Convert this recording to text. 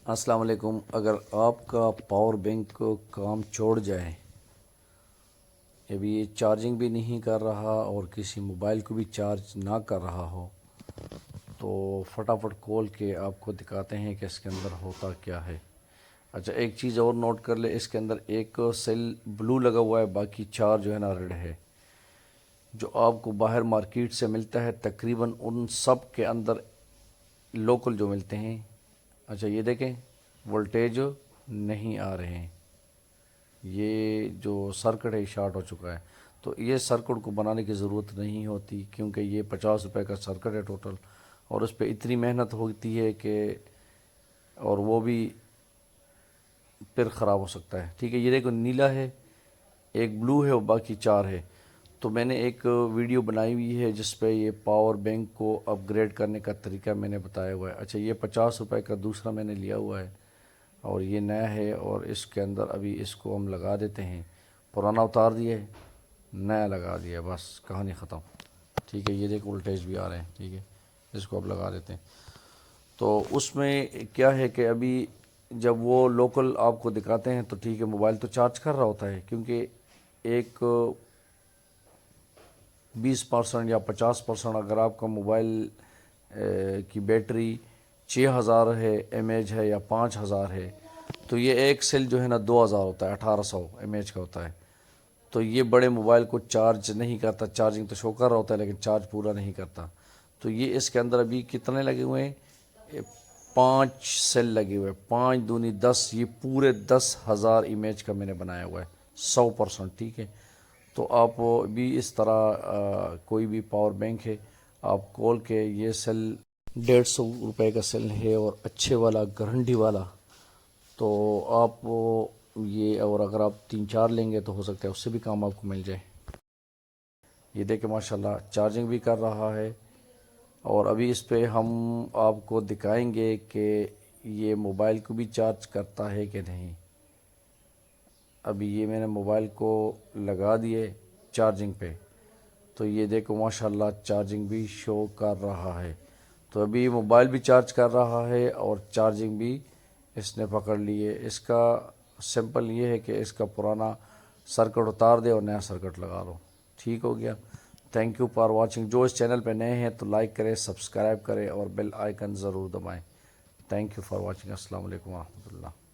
السلام علیکم۔ اگر آپ کا پاور بینک کام چھوڑ جائے، ابھی یہ چارجنگ بھی نہیں کر رہا اور کسی موبائل کو بھی چارج نہ کر رہا ہو، تو فٹافٹ کھول کے آپ کو دکھاتے ہیں کہ اس کے اندر ہوتا کیا ہے۔ اچھا، ایک چیز اور نوٹ کر لے، اس کے اندر ایک سیل بلو لگا ہوا ہے، باقی چار جو ہے نا ریڈ ہے، جو آپ کو باہر مارکیٹ سے ملتا ہے تقریباً ان سب کے اندر لوکل جو ملتے ہیں۔ اچھا، یہ دیکھیں وولٹیج نہیں آ رہے ہیں، یہ جو سرکٹ ہے شارٹ ہو چکا ہے۔ تو یہ سرکٹ کو بنانے کی ضرورت نہیں ہوتی، کیونکہ یہ 50 روپے کا سرکٹ ہے ٹوٹل، اور اس پہ اتنی محنت ہوتی ہے کہ اور وہ بھی پھر خراب ہو سکتا ہے۔ ٹھیک ہے، یہ دیکھو نیلا ہے، ایک بلو ہے اور باقی چار ہے۔ تو میں نے ایک ویڈیو بنائی ہوئی ہے جس پہ یہ پاور بینک کو اپ گریڈ کرنے کا طریقہ میں نے بتایا ہوا ہے۔ اچھا، یہ 50 روپے کا دوسرا میں نے لیا ہوا ہے اور یہ نیا ہے، اور اس کے اندر ابھی اس کو ہم لگا دیتے ہیں۔ پرانا اتار دیا ہے، نیا لگا دیا، بس کہانی ختم۔ ٹھیک ہے، یہ دیکھ وولٹیج بھی آ رہے ہیں۔ ٹھیک ہے، اس کو اب لگا دیتے ہیں۔ تو اس میں کیا ہے کہ ابھی جب وہ لوکل آپ کو دکھاتے ہیں تو ٹھیک ہے، موبائل تو چارج کر رہا ہوتا ہے، کیونکہ ایک 20% یا 50% اگر آپ کا موبائل کی بیٹری 6000 ہے ایم ایچ ہے یا 5000 ہے، تو یہ ایک سیل جو ہے نا 2000 ہوتا ہے، 1800 ایم ایچ کا ہوتا ہے۔ تو یہ بڑے موبائل کو چارج نہیں کرتا، چارجنگ تو شو کر رہا ہوتا ہے لیکن چارج پورا نہیں کرتا۔ تو یہ اس کے اندر ابھی کتنے لگے ہوئے ہیں؟ 5 سیل لگے ہوئے ہیں، 5 دونی 10، یہ پورے 10,000 ایم ایچ کا میں نے بنایا ہوا ہے، 100%۔ ٹھیک ہے، تو آپ بھی اس طرح کوئی بھی پاور بینک ہے آپ کھول کے، یہ سیل 150 روپے کا سیل ہے اور اچھے والا گارنٹی والا، تو آپ یہ، اور اگر آپ 3-4 لیں گے تو ہو سکتا ہے اس سے بھی کام آپ کو مل جائے۔ یہ دیکھیں ماشاءاللہ چارجنگ بھی کر رہا ہے، اور ابھی اس پہ ہم آپ کو دکھائیں گے کہ یہ موبائل کو بھی چارج کرتا ہے کہ نہیں۔ ابھی یہ میں نے موبائل کو لگا دیے چارجنگ پہ، تو یہ دیکھو ماشاءاللہ چارجنگ بھی شو کر رہا ہے۔ تو ابھی موبائل بھی چارج کر رہا ہے اور چارجنگ بھی اس نے پکڑ لی ہے۔ اس کا سمپل یہ ہے کہ اس کا پرانا سرکٹ اتار دے اور نیا سرکٹ لگا لو، ٹھیک ہو گیا۔ Thank you for watching. جو اس چینل پہ نئے ہیں تو لائک کریں، سبسکرائب کریں اور بیل آئیکن ضرور دبائیں۔ Thank you for watching. السلام علیکم ورحمۃ اللہ۔